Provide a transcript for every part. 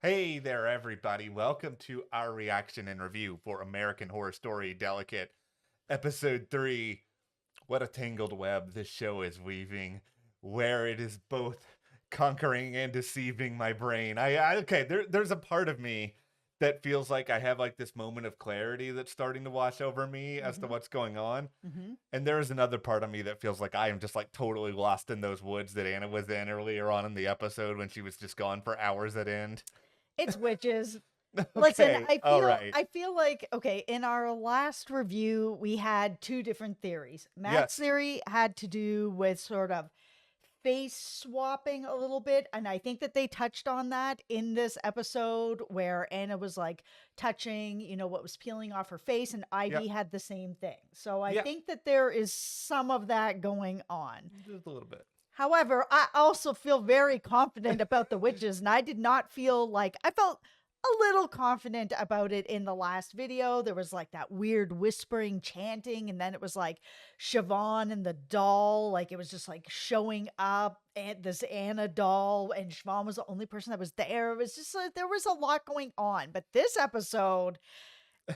Hey there, everybody. Welcome to our reaction and review for American Horror Story Delicate, Episode 3. What a tangled web this show is weaving, where it is both conquering and deceiving my brain. There's a part of me that feels like I have like this moment of clarity that's starting to wash over me as to Mhm, what's going on. mhm. And there is another part of me that feels like I am just like totally lost in those woods that Anna was in earlier on in the episode when she was just gone for hours at end. It's witches. Listen, Okay, I all feel right. I feel like okay, in our last review, we had two different theories. Matt's Yes. theory had to do with sort of face swapping a little bit, and I think that they touched on that in this episode where Anna was like touching, what was peeling off her face, and Ivy Yep. had the same thing. So I Yep. think that there is some of that going on. Just a little bit. However, I also feel very confident about the witches, and I did not feel like I felt a little confident about it in the last video. There was like that weird whispering chanting, and then it was like Siobhan and the doll, like it was just like showing up and this Anna doll, and Siobhan was the only person that was there. It was just like there was a lot going on. But this episode,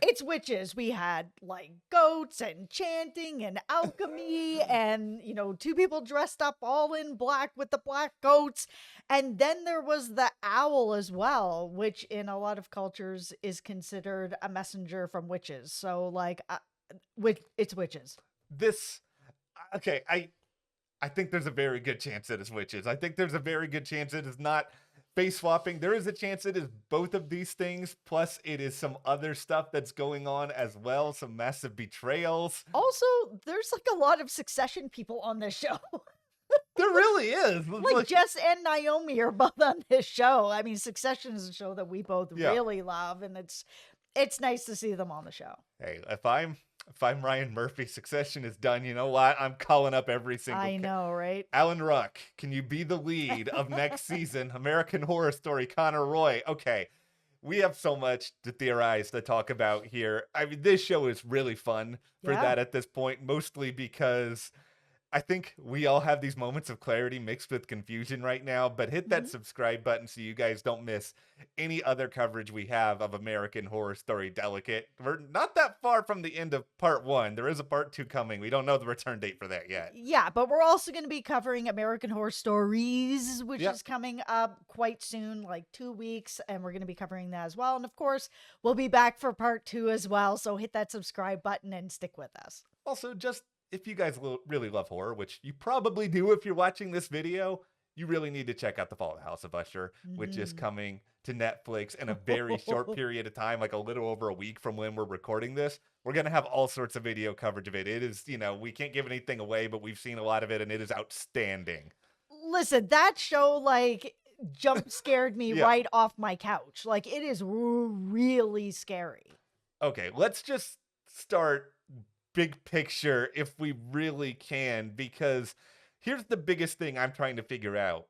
it's witches. We had like goats and chanting and alchemy and, two people dressed up all in black with the black goats. And then there was the owl as well, which in a lot of cultures is considered a messenger from witches. So, like, it's witches. This okay, I think there's a very good chance it is witches. I think there's a very good chance it is not face swapping. There is a chance it is both of these things, plus it is some other stuff that's going on as well, some massive betrayals. Also, there's like a lot of succession people on this show. There really is. It's Like like, Jess and Naomi are both on this show. I mean, Succession is a show that we both yeah. really love, and it's nice to see them on the show. Hey, if I'm Ryan Murphy, Succession is done. You know what? I'm calling up every single I know, right? Alan Ruck, can you be the lead of next season? American Horror Story, Connor Roy. Okay, we have so much to theorize, to talk about here. I mean, this show is really fun for Yeah. that at this point, mostly because I think we all have these moments of clarity mixed with confusion right now, but hit that Mhm. subscribe button so you guys don't miss any other coverage we have of American Horror Story Delicate. We're not that far from the end of part one. There is a part two coming. We don't know the return date for that yet. Yeah, but we're also going to be covering American Horror Stories, which Yep. is coming up quite soon, like 2 weeks, and we're going to be covering that as well. And of course, we'll be back for part two as well. So hit that subscribe button and stick with us. Also, just if you guys really love horror, which you probably do if you're watching this video, you really need to check out The Fall of the House of Usher, which is Mhm. coming to Netflix in a very short period of time, like a little over a week from when we're recording this. We're going to have all sorts of video coverage of it. It is, we can't give anything away, but we've seen a lot of it and it is outstanding. Listen, that show like jump scared me Yeah. right off my couch. Like it is really scary. Okay, let's just start big picture if we really can, because here's the biggest thing I'm trying to figure out.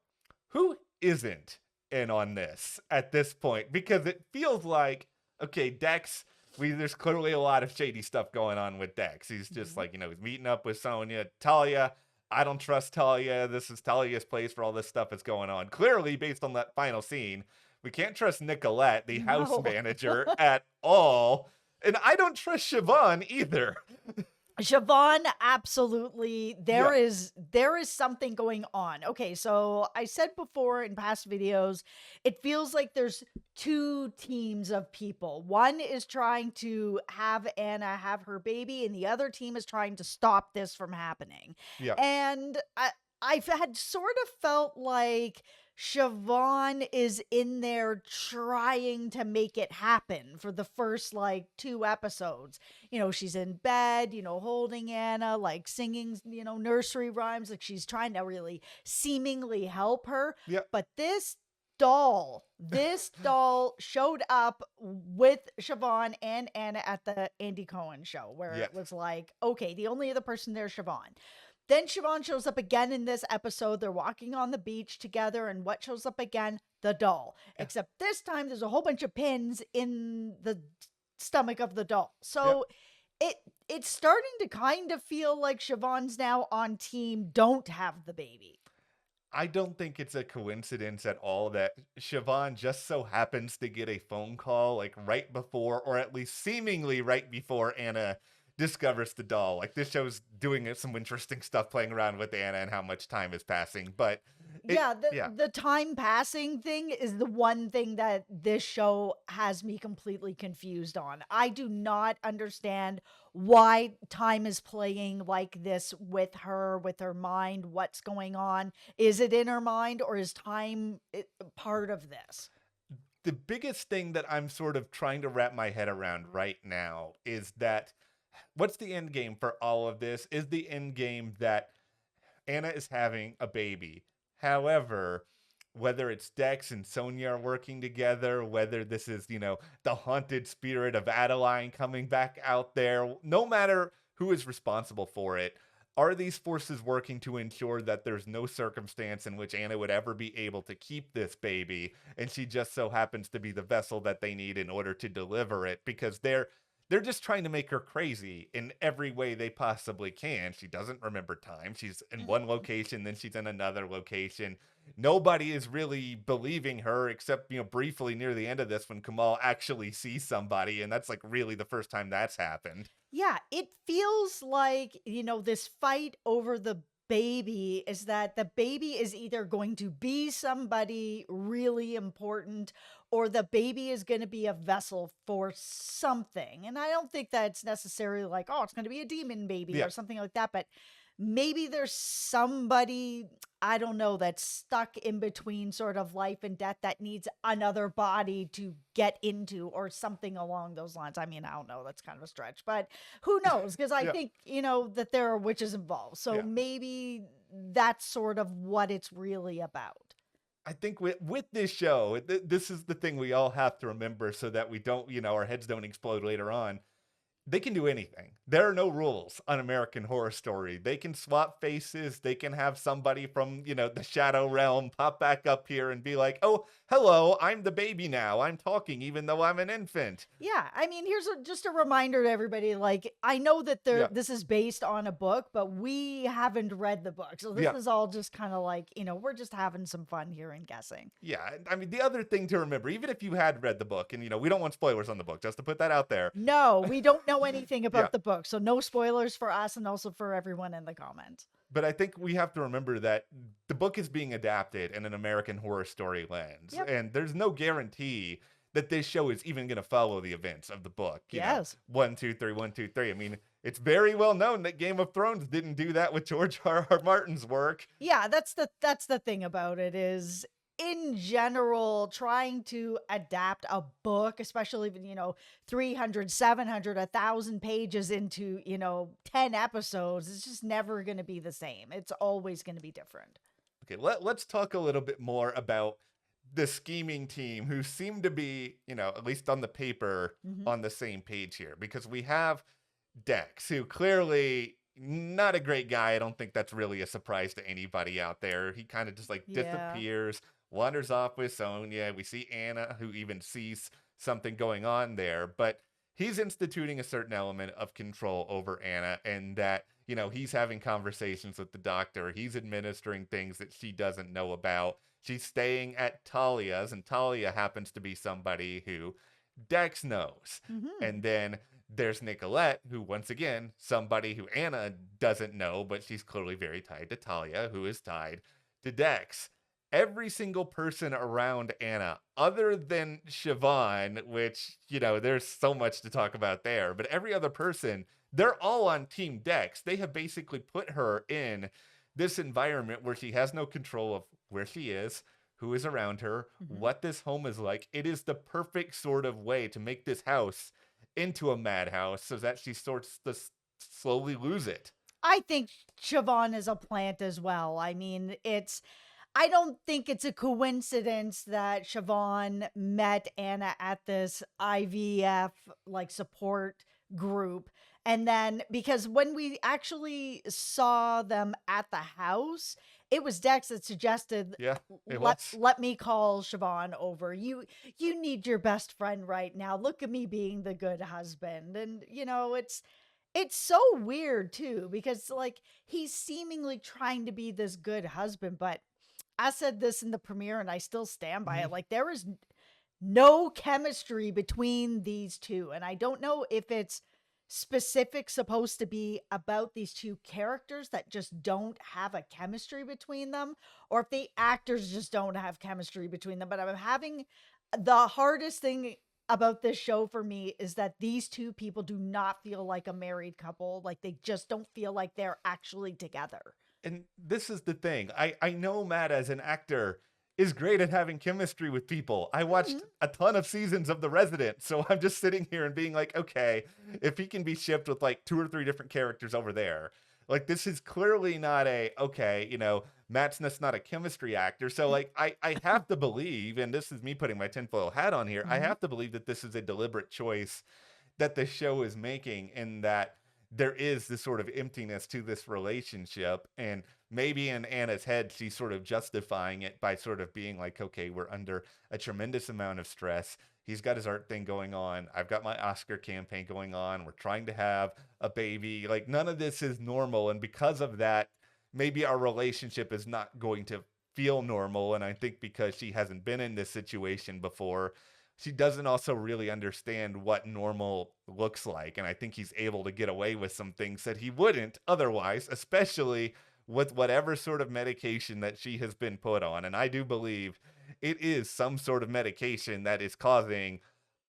Who isn't in on this at this point? Because it feels like, okay, Dex, there's clearly a lot of shady stuff going on with Dex. He's just Mhm. like, he's meeting up with Sonya. Talia, I don't trust Talia. This is Talia's place for all this stuff that's going on. Clearly, based on that final scene, we can't trust Nicolette, the house No. manager, at all. And I don't trust Siobhan either. Siobhan, absolutely. Yeah. There is something going on. Okay, so I said before in past videos, it feels like there's two teams of people. One is trying to have Anna have her baby, and the other team is trying to stop this from happening. Yeah. And I've had sort of felt like Siobhan is in there trying to make it happen for the first like two episodes. She's in bed, holding Anna, like singing, nursery rhymes, like she's trying to really seemingly help her. Yeah. But this doll showed up with Siobhan and Anna at the Andy Cohen show, where Yeah. it was like, okay, the only other person there is Siobhan. Then Siobhan shows up again in this episode. They're walking on the beach together, and what shows up again? The doll. Yeah. Except this time there's a whole bunch of pins in the stomach of the doll. Yeah. So it's starting to kind of feel like Siobhan's now on team don't have the baby. I don't think it's a coincidence at all that Siobhan just so happens to get a phone call like right before, or at least seemingly right before Anna discovers the doll. Like this show's doing some interesting stuff playing around with Anna and how much time is passing. But Yeah, yeah, the time passing thing is the one thing that this show has me completely confused on. I do not understand why time is playing like this with her mind, what's going on. Is it in her mind or is time part of this? the biggest thing that I'm sort of trying to wrap my head around right now is that what's the end game for all of this? Is the end game that Anna is having a baby? However, whether it's Dex and Sonia are working together, whether this is, the haunted spirit of Adeline coming back out there, no matter who is responsible for it, are these forces working to ensure that there's no circumstance in which Anna would ever be able to keep this baby, and she just so happens to be the vessel that they need in order to deliver it? Because they're just trying to make her crazy in every way they possibly can. She doesn't remember time. She's in one location, then she's in another location. Nobody is really believing her except, briefly near the end of this when Kamal actually sees somebody. And that's like really the first time that's happened. Yeah, it feels like, this fight over the baby is that the baby is either going to be somebody really important or the baby is going to be a vessel for something. And I don't think that's necessarily like, oh, it's going to be a demon baby Yeah. or something like that, but maybe there's somebody, I don't know, that's stuck in between sort of life and death that needs another body to get into or something along those lines. I mean, I don't know, that's kind of a stretch, but who knows? Because I Yeah. think, that there are witches involved. So Yeah. maybe that's sort of what it's really about. I think with this show, this is the thing we all have to remember so that we don't, our heads don't explode later on. They can do anything. There are no rules on American Horror Story. They can swap faces. They can have somebody from, the Shadow Realm pop back up here and be like, oh, hello, I'm the baby now. I'm talking even though I'm an infant. Yeah, I mean, here's just a reminder to everybody. Like, I know that Yeah. this is based on a book, but we haven't read the book, so this Yeah. is all just kind of like, we're just having some fun here and guessing. Yeah. I mean, the other thing to remember, even if you had read the book, and, we don't want spoilers on the book, just to put that out there. No, we don't know anything about Yeah. the book, so no spoilers for us and also for everyone in the comments. But I think we have to remember that the book is being adapted in an American Horror Story lens. Yep. And there's no guarantee that this show is even going to follow the events of the book. Yes. 1, 2, 3, 1, 2, 3. I mean, it's very well known that Game of Thrones didn't do that with George R.R. Martin's work. Yeah, that's the thing about it is, in general, trying to adapt a book, especially, 300, 700, 1,000 pages into, 10 episodes, it's just never going to be the same. It's always going to be different. Okay, let's talk a little bit more about the scheming team who seem to be, at least on the paper, on the same page here. Because we have Dex, who clearly not a great guy. I don't think that's really a surprise to anybody out there. He kind of just disappears, wanders off with Sonia. We see Anna, who even sees something going on there, but he's instituting a certain element of control over Anna, and that, he's having conversations with the doctor. He's administering things that she doesn't know about. She's staying at Talia's, and Talia happens to be somebody who Dex knows. And then there's Nicolette, who, once again, somebody who Anna doesn't know, but she's clearly very tied to Talia, who is tied to Dex. Every single person around Anna, other than Siobhan, which, there's so much to talk about there, but every other person, they're all on Team Dex. They have basically put her in this environment where she has no control of where she is, who is around her, what this home is like. It is the perfect sort of way to make this house into a madhouse so that she starts to slowly lose it. I think Siobhan is a plant as well. I mean, I don't think it's a coincidence that Siobhan met Anna at this IVF support group. And then, because when we actually saw them at the house, it was Dex that suggested, Yeah, it was. let me call Siobhan over. You need your best friend right now. Look at me being the good husband. And, it's so weird too, because he's seemingly trying to be this good husband, but I said this in the premiere and I still stand by Mhm. it. Like, there is no chemistry between these two. And I don't know if it's specific supposed to be about these two characters that just don't have a chemistry between them, or if the actors just don't have chemistry between them. But I'm having the hardest thing about this show for me is that these two people do not feel like a married couple. Like, they just don't feel like they're actually together. And this is the thing. I know Matt as an actor is great at having chemistry with people. I watched Mhm. a ton of seasons of The Resident, so I'm just sitting here and being like, okay, if he can be shipped with like 2 or 3 different characters over there, like this is clearly not a okay, Matt's just not a chemistry actor. So like I have to believe, and this is me putting my tinfoil hat on here, I Mhm. have to believe that this is a deliberate choice that the show is making, in that there is this sort of emptiness to this relationship. And maybe in Anna's head, she's sort of justifying it by sort of being like, okay, we're under a tremendous amount of stress. He's got his art thing going on. I've got my Oscar campaign going on. We're trying to have a baby. Like, none of this is normal. And because of that, maybe our relationship is not going to feel normal. And I think because she hasn't been in this situation before, she doesn't also really understand what normal looks like. And I think he's able to get away with some things that he wouldn't otherwise, especially with whatever sort of medication that she has been put on. And I do believe it is some sort of medication that is causing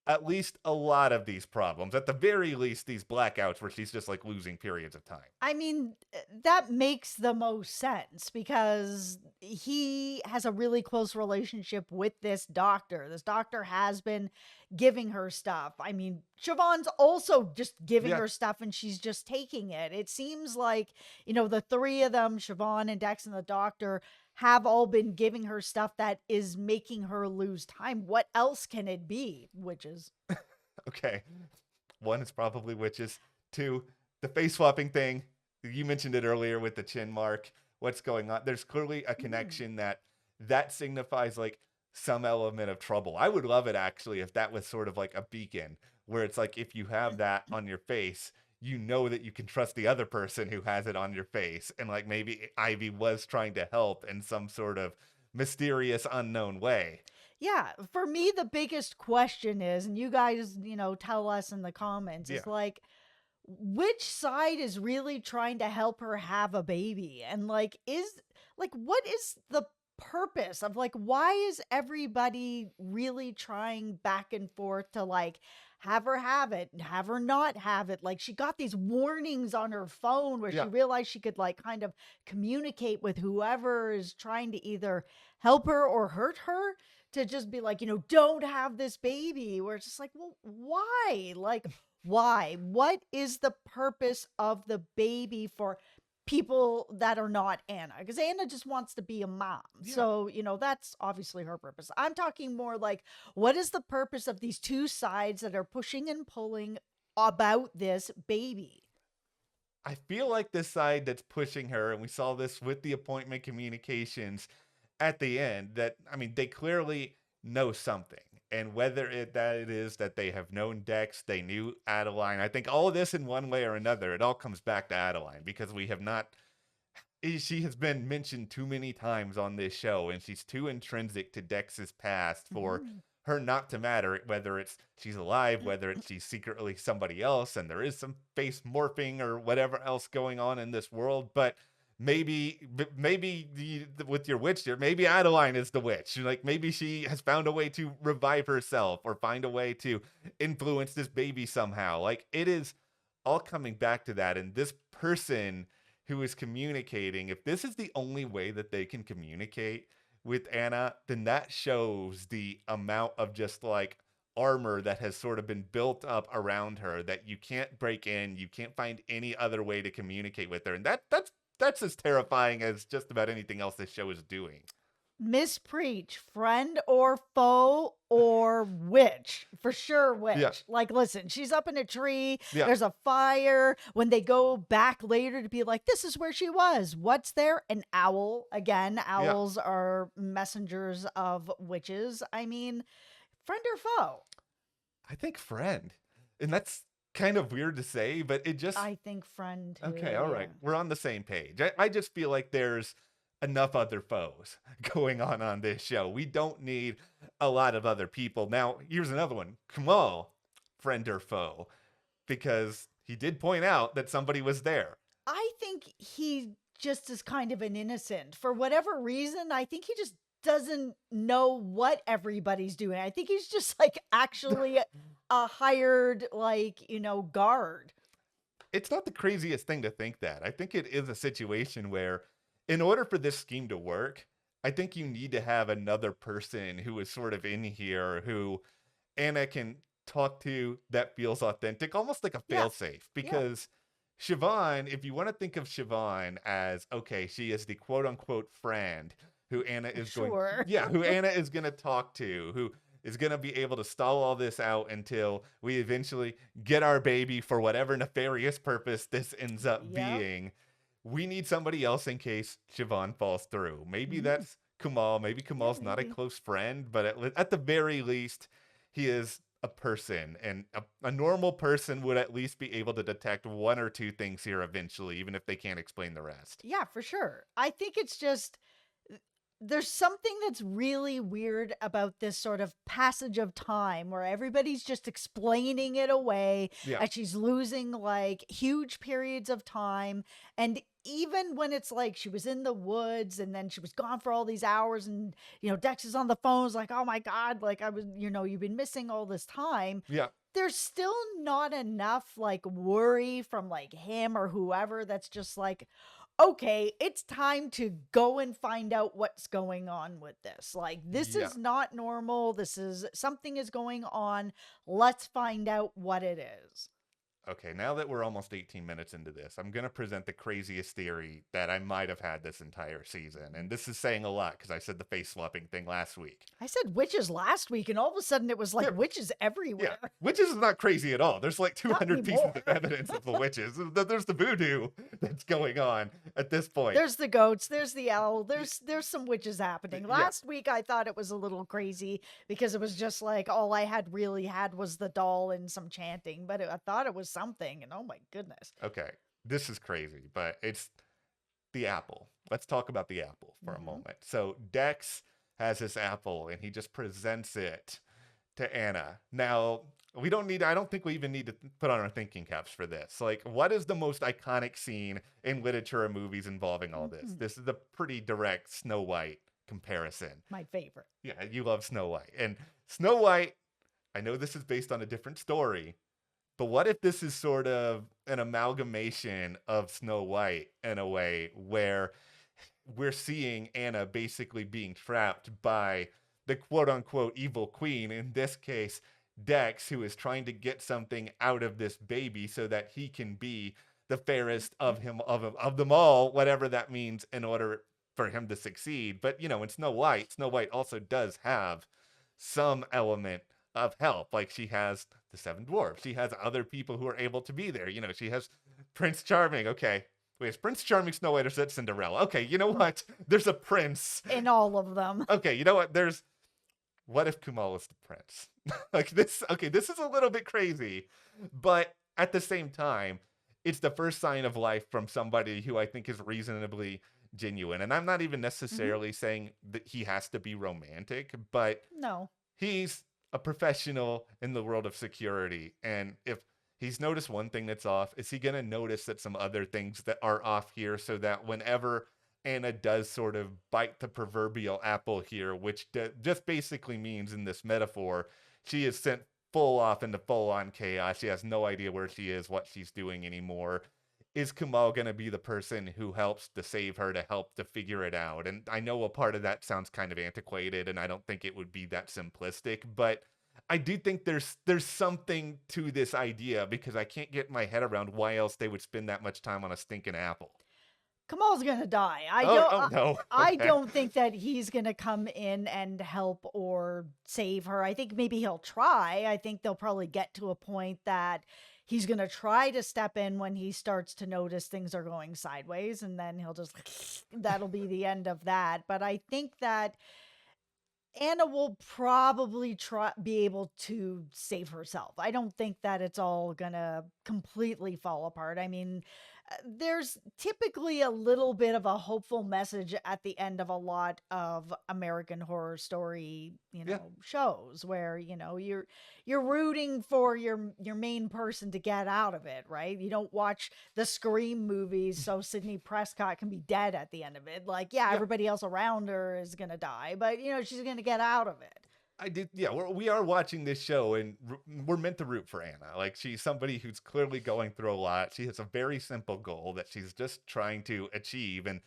at least a lot of these problems. At the very least, these blackouts where she's just like losing periods of time. I mean, that makes the most sense because he has a really close relationship with this doctor. This doctor has been giving her stuff. I mean, Siobhan's also just giving Yeah. her stuff and she's just taking it. It seems like, the three of them, Siobhan and Dex and the doctor, have all been giving her stuff that is making her lose time. What else can it be? Witches. Okay. One is probably witches. Two, the face swapping thing. You mentioned it earlier with the chin mark. What's going on? There's clearly a Mm. connection that signifies like some element of trouble. I would love it actually if that was sort of like a beacon where it's like if you have that on your face, you know that you can trust the other person who has it on your face. And like maybe Ivy was trying to help in some sort of mysterious unknown way. Yeah, for me, the biggest question is, and you guys, tell us in the comments, is Yeah. like, which side is really trying to help her have a baby? And what is the purpose of why is everybody really trying back and forth to have her have it and have her not have it? Like, she got these warnings on her phone where she Yeah. realized she could kind of communicate with whoever is trying to either help her or hurt her, to just be like, don't have this baby. Where it's just like, well, why? Like, why? What is the purpose of the baby for people that are not Anna? Because Anna just wants to be a mom. Yeah. So, that's obviously her purpose. I'm talking more like, what is the purpose of these two sides that are pushing and pulling about this baby? I feel like this side that's pushing her, and we saw this with the appointment communications at the end, that I mean, they clearly know something. And whether it is that they have known Dex, they knew Adeline. I think all of this in one way or another, it all comes back to Adeline because we have not. She has been mentioned too many times on this show, and she's too intrinsic to Dex's past for Mhm. her not to matter. Whether it's she's alive, whether it's she's secretly somebody else, and there is some face morphing or whatever else going on in this world, but maybe with your witch here, maybe Adeline is the witch. Like maybe she has found a way to revive herself or find a way to influence this baby somehow. Like it is all coming back to that. And this person who is communicating, if this is the only way that they can communicate with Anna, then that shows the amount of just like armor that has sort of been built up around her that you can't break in, you can't find any other way to communicate with her. And that's as terrifying as just about anything else this show is doing. Mispreach, friend or foe or witch. For sure, Yeah. witch. Like, listen, she's up in a tree. Yeah. There's a fire. When they go back later to be like, this is where she was. What's there? An owl. Again, Yeah. owls are messengers of witches. I mean, friend or foe? I think friend. And that's kind of weird to say, but it just I think friend too. okay, all right. Yeah. We're on the same page. I just feel like there's enough other foes going on this show. We don't need a lot of other people. Now, here's another one. Kamal, friend or foe? Because he did point out that somebody was there. I think he just is kind of an innocent. For whatever reason, I think he just doesn't know what everybody's doing. I think he's just like actually a hired, like, guard. It's not the craziest thing to think that. I think it is a situation where, in order for this scheme to work, I think you need to have another person who is sort of in here who Anna can talk to that feels authentic, almost like a Yeah. failsafe. Because Siobhan, if you want to think of Siobhan as, okay, she is the quote unquote friend who Anna is Sure. who Anna is going to talk to, who is going to be able to stall all this out until we eventually get our baby for whatever nefarious purpose this ends up Yep. being. We need somebody else in case Siobhan falls through. Maybe Mhm. that's Kamal. Maybe Kamal's not a maybe. close friend, but at the very least, he is a person, and a normal person would at least be able to detect one or two things here eventually, even if they can't explain the rest. Yeah, for sure. I think it's just there's something that's really weird about this sort of passage of time where everybody's just explaining it away Yeah. and she's losing like huge periods of time. And even when it's like she was in the woods and then she was gone for all these hours and, Dex is on the phones like, oh my God, like I was, you've been missing all this time. Yeah. There's still not enough like worry from like him or whoever that's just like, okay, it's time to go and find out what's going on with this. Like, this Yeah. is not normal. This is something is going on. Let's find out what it is. Okay, now that we're almost 18 minutes into this, I'm going to present the craziest theory that I might have had this entire season. And this is saying a lot because I said the face swapping thing last week. I said witches last week, and all of a sudden it was like witches everywhere. Yeah, witches is not crazy at all. There's like 200 pieces anymore. of evidence of the witches. There's the voodoo that's going on at this point. There's the goats, there's the owl, there's some witches happening. Last week I thought it was a little crazy because it was just like all I really had was the doll and some chanting, but I thought it was something, and oh my goodness. Okay, this is crazy, but it's the apple. Let's talk about the apple for a moment. So Dex has this apple and he just presents it to Anna. Now, I don't think we even need to put on our thinking caps for this. Like, what is the most iconic scene in literature or movies involving all this? This is a pretty direct Snow White comparison. My favorite. Yeah, you love Snow White. And Snow White, I know this is based on a different story, but what if this is sort of an amalgamation of Snow White in a way where we're seeing Anna basically being trapped by the quote unquote evil queen, in this case, Dex, who is trying to get something out of this baby so that he can be the fairest of them all, whatever that means, in order for him to succeed. But in Snow White also does have some element of help. Like, she has the seven dwarfs. She has other people who are able to be there. She has Prince Charming. Okay. Wait, is Prince Charming Snow White or is that Cinderella? Okay, you know what? There's a prince. In all of them. Okay, you know what? What if Kumal is the prince? Like this, okay, this is a little bit crazy, but at the same time, it's the first sign of life from somebody who I think is reasonably genuine. And I'm not even necessarily saying that he has to be romantic, but No. he's a professional in the world of security. And if he's noticed one thing that's off, is he going to notice that some other things that are off here, so that whenever Anna does sort of bite the proverbial apple here, which just basically means in this metaphor, she is sent full off into full on chaos. She has no idea where she is, what she's doing anymore. Is Kamal going to be the person who helps to save her, to help to figure it out? And I know a part of that sounds kind of antiquated, and I don't think it would be that simplistic, but I do think there's something to this idea, because I can't get my head around why else they would spend that much time on a stinking apple. Kamal's gonna die. No. I don't think that he's gonna come in and help or save her. I think maybe he'll try. I think they'll probably get to a point that he's gonna try to step in when he starts to notice things are going sideways, and then he'll just that'll be the end of that. But I think that Anna will probably be able to save herself. I don't think that it's all gonna completely fall apart. I mean, there's typically a little bit of a hopeful message at the end of a lot of American Horror Story, Yeah. shows where, you're rooting for your main person to get out of it, right? You don't watch the Scream movies so Sidney Prescott can be dead at the end of it. Like, yeah, Yeah. everybody else around her is going to die, but she's going to get out of it. I did. Yeah, we are watching this show, and we're meant to root for Anna. Like, she's somebody who's clearly going through a lot. She has a very simple goal that she's just trying to achieve, and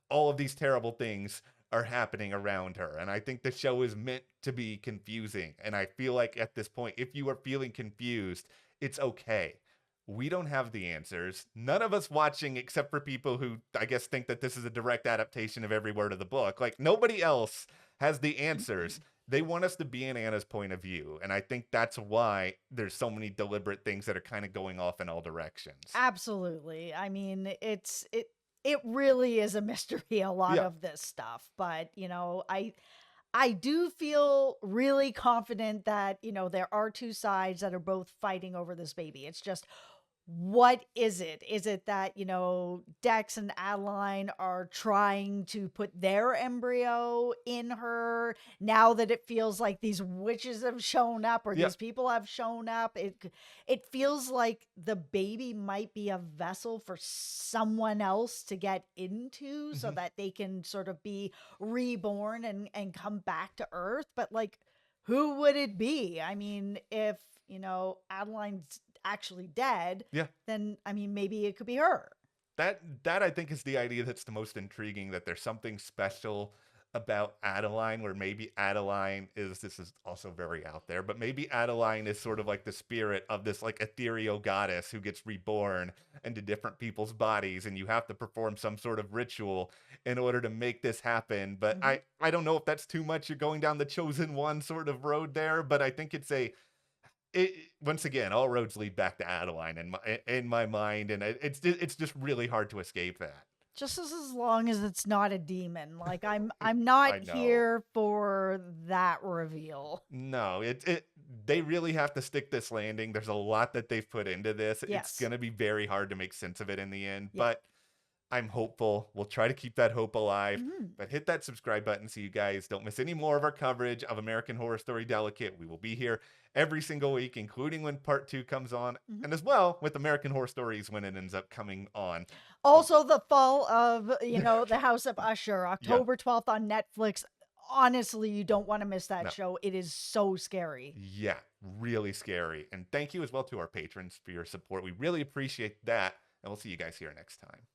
all of these terrible things are happening around her. And I think the show is meant to be confusing. And I feel like at this point, if you are feeling confused, it's okay. We don't have the answers. None of us watching, except for people who I guess think that this is a direct adaptation of every word of the book. Like, nobody else has the answers. They want us to be in Anna's point of view. And I think that's why there's so many deliberate things that are kind of going off in all directions. Absolutely. I mean, it really is a mystery, a lot Yeah. of this stuff, but I do feel really confident that, there are two sides that are both fighting over this baby. It's just, what is it? Is it that, Dex and Adeline are trying to put their embryo in her now that it feels like these witches have shown up, or Yeah. these people have shown up? It feels like the baby might be a vessel for someone else to get into so Mhm. that they can sort of be reborn and come back to Earth. But like, who would it be? I mean, if, Adeline's actually dead, Yeah. then I mean, maybe it could be her. That I think is the idea that's the most intriguing, that there's something special about Adeline, where maybe Adeline is, this is also very out there, but maybe Adeline is sort of like the spirit of this like ethereal goddess who gets reborn into different people's bodies, and you have to perform some sort of ritual in order to make this happen. But Mhm. I don't know if that's too much. You're going down the chosen one sort of road there, but I think it, once again, all roads lead back to Adeline in my mind, and it's just really hard to escape that. Just as long as it's not a demon. Like, I'm not I know. here for that reveal. No, they really have to stick this landing. There's a lot that they've put into this. It's Yes. gonna be very hard to make sense of it in the end, Yeah. but I'm hopeful. We'll try to keep that hope alive. Mhm. But hit that subscribe button so you guys don't miss any more of our coverage of American Horror Story Delicate. We will be here every single week, including when part 2 comes on, Mhm. and as well with American Horror Stories when it ends up coming on. Also, the fall of, the House of Usher, Yeah, October 12th on Netflix. Honestly, you don't want to miss that no. show. It is so scary. Yeah, really scary. And thank you as well to our patrons for your support. We really appreciate that. And we'll see you guys here next time.